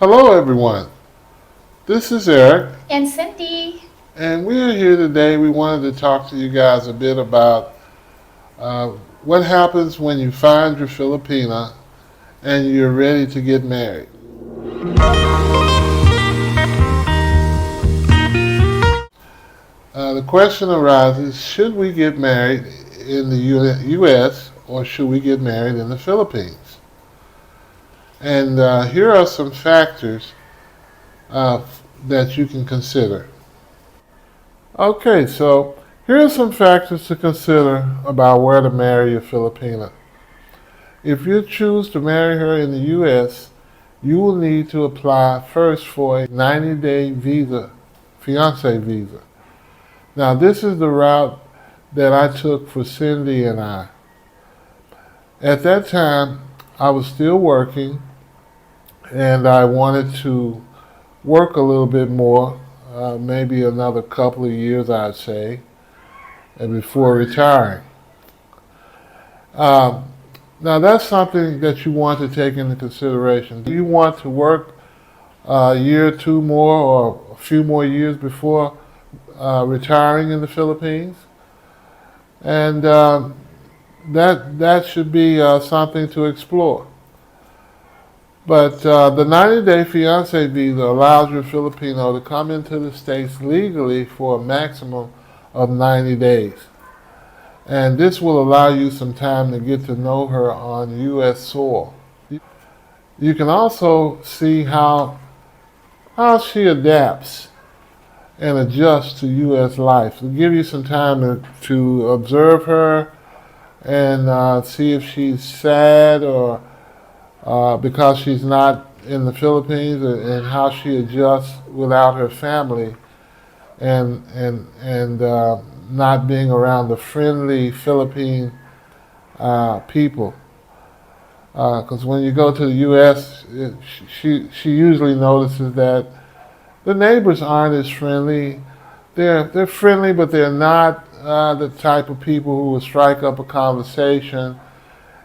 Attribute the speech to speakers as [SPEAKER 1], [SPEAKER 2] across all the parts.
[SPEAKER 1] Hello, everyone. This is Eric,
[SPEAKER 2] And Cindy.
[SPEAKER 1] and we are here today. We wanted to talk to you guys a bit about uh, what happens when you find your Filipina and you're ready to get married. The question arises, should we get married in the U.S. or should we get married in the Philippines? And here are some factors uh, that you can consider. Okay, so here are some factors to consider about where to marry a Filipina. If you choose to marry her in the U.S., you will need to apply first for a 90-day visa, fiancé visa. Now, this is the route that I took for Cindy and I. At that time, I was still working and I wanted to work a little bit more, maybe another couple of years, I'd say, and before retiring. Um, Now, that's something that you want to take into consideration. Do you want to work a year or two more or a few more years before retiring in the Philippines? And that should be something to explore. But the 90-day fiancé visa allows your Filipino to come into the States legally for a maximum of 90 days. And this will allow you some time to get to know her on U.S. soil. You can also see how she adapts and adjusts to U.S. life. It'll give you some time to observe her and see if she's sad or because she's not in the Philippines, and how she adjusts without her family and not being around the friendly Philippine people. Because when you go to the U.S., she usually notices that the neighbors aren't as friendly. They're friendly, but they're not the type of people who will strike up a conversation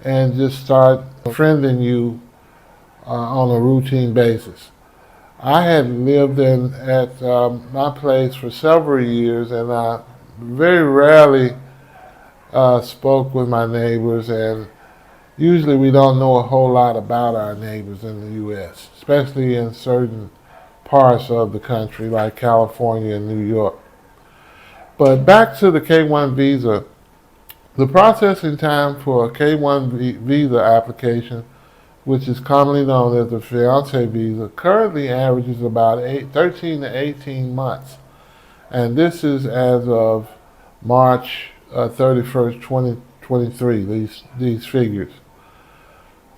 [SPEAKER 1] and just start friending you on a routine basis. I had lived at my place for several years, and I very rarely spoke with my neighbors, and usually we don't know a whole lot about our neighbors in the U.S., especially in certain parts of the country like California and New York. But back to the K-1 visa. The processing time for a K-1 visa application, which is commonly known as the fiancé visa, currently averages about 13 to 18 months. And this is as of March 31st, 2023, these figures.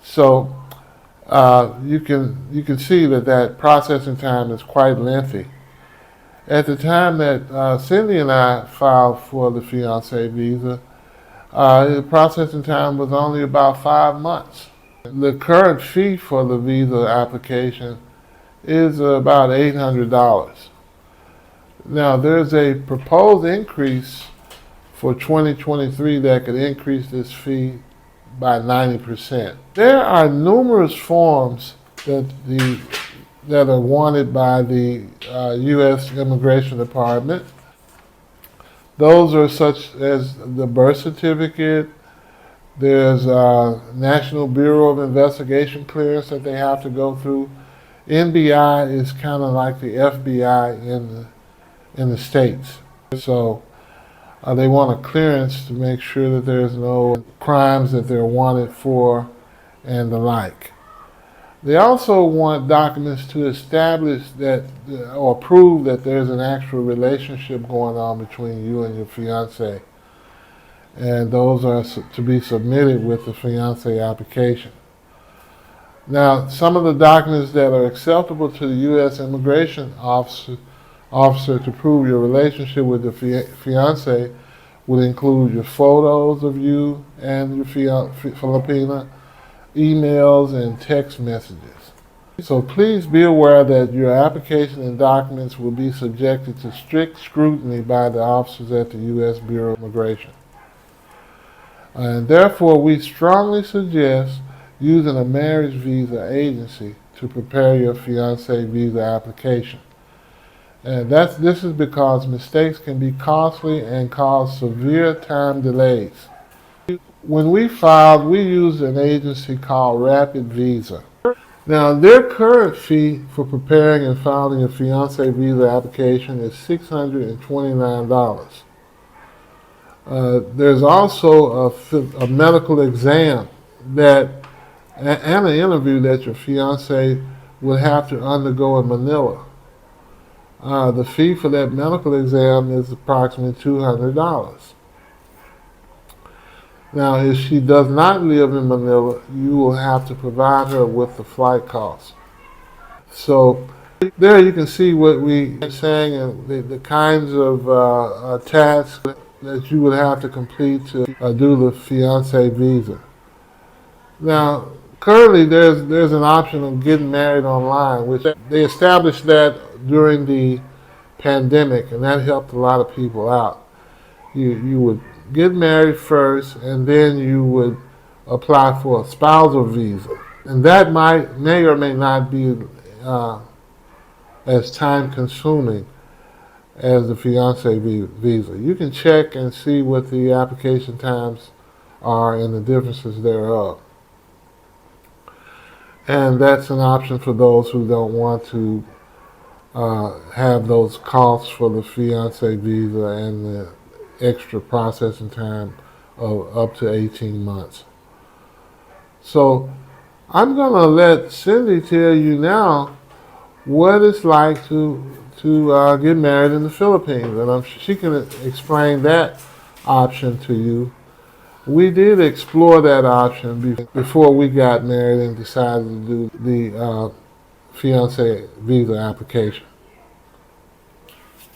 [SPEAKER 1] So you can see that processing time is quite lengthy. At the time that Cindy and I filed for the fiancé visa, the processing time was only about 5 months. The current fee for the visa application is about $800. Now, there's a proposed increase for 2023 that could increase this fee by 90%. There are numerous forms that are wanted by the U.S. Immigration Department. Those are such as the birth certificate. There's National Bureau of Investigation clearance that they have to go through. NBI is kind of like the FBI in the States. So they want a clearance to make sure that there's no crimes that they're wanted for and the like. They also want documents to establish that or prove that there's an actual relationship going on between you and your fiancé. And those are to be submitted with the fiancé application. Now, some of the documents that are acceptable to the U.S. immigration officer to prove your relationship with the fiancé would include your photos of you and your Filipina, emails, and text messages. So please be aware that your application and documents will be subjected to strict scrutiny by the officers at the U.S. Bureau of Immigration. And therefore, we strongly suggest using a marriage visa agency to prepare your fiancé visa application. And this is because mistakes can be costly and cause severe time delays. When we filed, we used an agency called Rapid Visa. Now, their current fee for preparing and filing a fiancé visa application is $629. There's also a medical exam that and an interview that your fiancé would have to undergo in Manila. The fee for that medical exam is approximately $200. Now, if she does not live in Manila, you will have to provide her with the flight costs. So there you can see what we are saying and the kinds of tasks that you would have to complete to do the fiancé visa. Now, currently there's an option of getting married online, which they established that during the pandemic, and that helped a lot of people out. You would get married first, and then you would apply for a spousal visa, and that may or may not be as time consuming as the fiancé visa. You can check and see what the application times are and the differences thereof. And that's an option for those who don't want to have those costs for the fiancé visa and the extra processing time of up to 18 months. So I'm going to let Cindy tell you now what it's like to get married in the Philippines, and she can explain that option to you. We did explore that option before we got married and decided to do the fiancé visa application.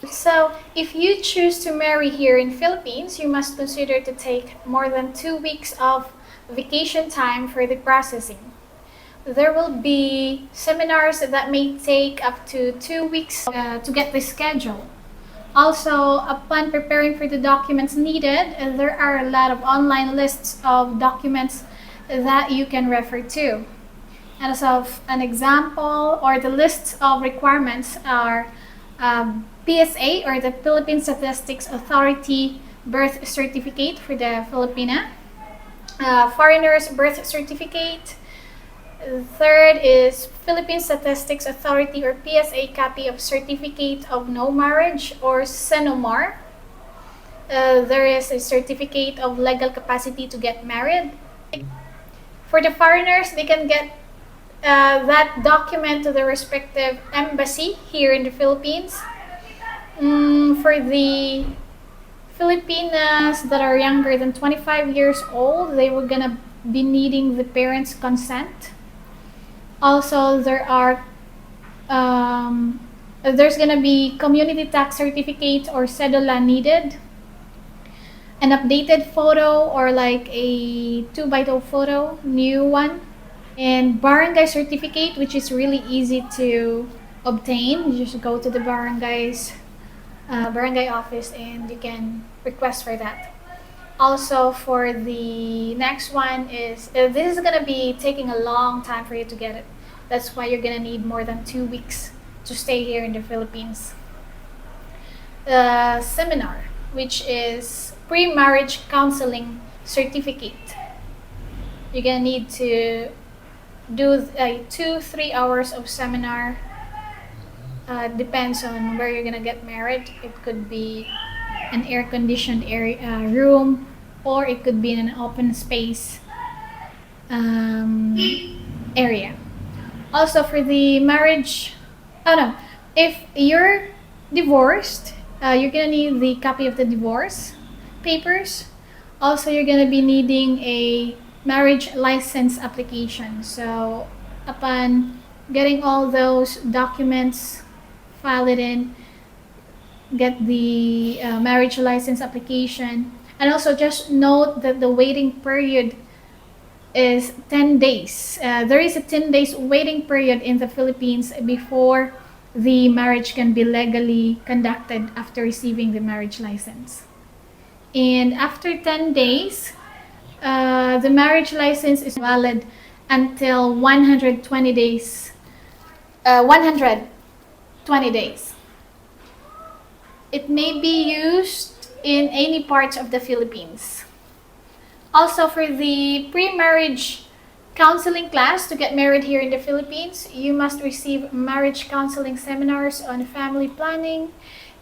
[SPEAKER 2] So, if you choose to marry here in Philippines, you must consider to take more than 2 weeks of vacation time for the processing. There will be seminars that may take up to 2 weeks to get the schedule. Also, upon preparing for the documents needed, there are a lot of online lists of documents that you can refer to. As of an example, or the lists of requirements are PSA, or the Philippine Statistics Authority birth certificate for the Filipina, foreigner's birth certificate. Third is Philippine Statistics Authority or PSA copy of Certificate of No Marriage or CENOMAR. There is a certificate of legal capacity to get married. For the foreigners, they can get that document to the respective embassy here in the Philippines. For the Filipinas that are younger than 25 years old, they were gonna be needing the parents' consent. Also, there's gonna be community tax certificate or cedula needed, an updated photo or like a 2x2 photo, new one, and barangay certificate, which is really easy to obtain. You just go to the barangay office and you can request for that. Also, for the next one is, this is going to be taking a long time for you to get it. That's why you're going to need more than 2 weeks to stay here in the Philippines. The seminar, which is pre-marriage counseling certificate. You're going to need to do 2-3 hours of seminar. Depends on where you're going to get married. It could be an air-conditioned room, or it could be in an open space area. Also, for the marriage, if you're divorced, you're gonna need the copy of the divorce papers. Also, you're gonna be needing a marriage license application. So, upon getting all those documents, file it in, get the marriage license application, and also just note that the waiting period is 10 days. There is a 10 days waiting period in the Philippines before the marriage can be legally conducted after receiving the marriage license. And after 10 days, the marriage license is valid until 120 days 120 days. It may be used in any parts of the Philippines. Also, for the pre-marriage counseling class to get married here in the Philippines, you must receive marriage counseling seminars on family planning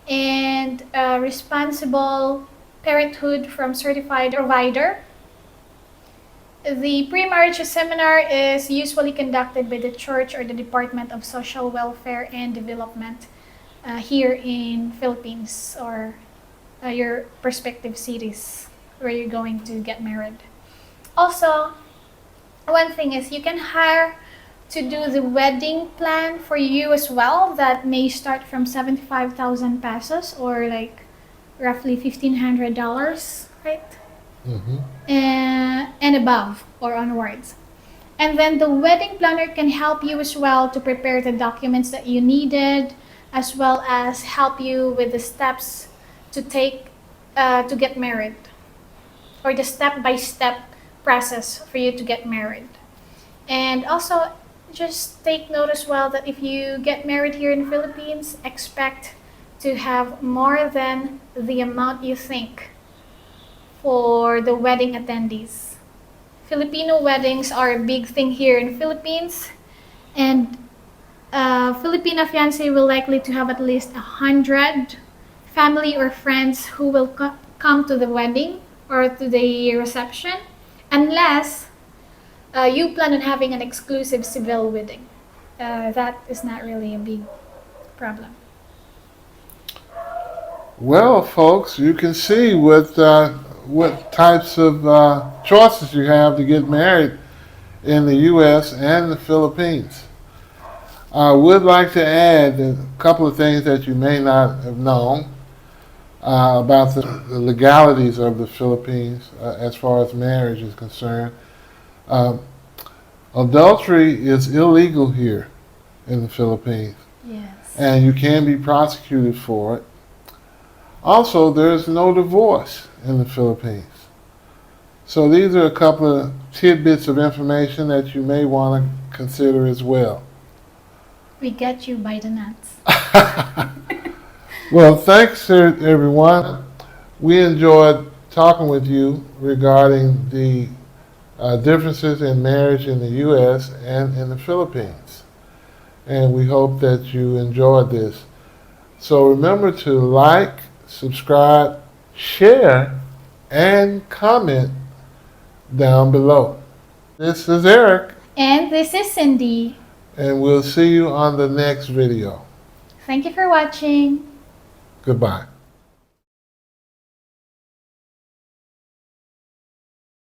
[SPEAKER 2] and responsible parenthood from certified provider. The pre-marriage seminar is usually conducted by the church or the Department of Social Welfare and Development here in Philippines, or your prospective cities where you're going to get married. Also, one thing is you can hire to do the wedding plan for you as well. That may start from 75,000 pesos, or like roughly $1,500, right?
[SPEAKER 1] Mm-hmm.
[SPEAKER 2] And above or onwards. And then the wedding planner can help you as well to prepare the documents that you needed, as well as help you with the steps to take to get married, or the step-by-step process for you to get married. And also, just take note as well that if you get married here in the Philippines, expect to have more than the amount you think for the wedding attendees. Filipino weddings are a big thing here in the Philippines, and Filipino fiancé will likely to have at least 100 family or friends who will come to the wedding or to the reception, unless you plan on having an exclusive civil wedding. That is not really a big problem.
[SPEAKER 1] Well, folks, you can see what types of choices you have to get married in the U.S. and the Philippines. I would like to add a couple of things that you may not have known about the legalities of the Philippines as far as marriage is concerned. Adultery is illegal here in the Philippines,
[SPEAKER 2] Yes.
[SPEAKER 1] and you can be prosecuted for it. Also, there's no divorce in the Philippines. So these are a couple of tidbits of information that you may want to consider as well.
[SPEAKER 2] We get you by the nuts.
[SPEAKER 1] Well, thanks everyone. We enjoyed talking with you regarding the differences in marriage in the U.S. and in the Philippines. And we hope that you enjoyed this. So remember to like, subscribe, share, and comment down below. This is Eric,
[SPEAKER 2] And this is Cindy.
[SPEAKER 1] and we'll see you on the next video.
[SPEAKER 2] Thank you for watching.
[SPEAKER 1] Goodbye.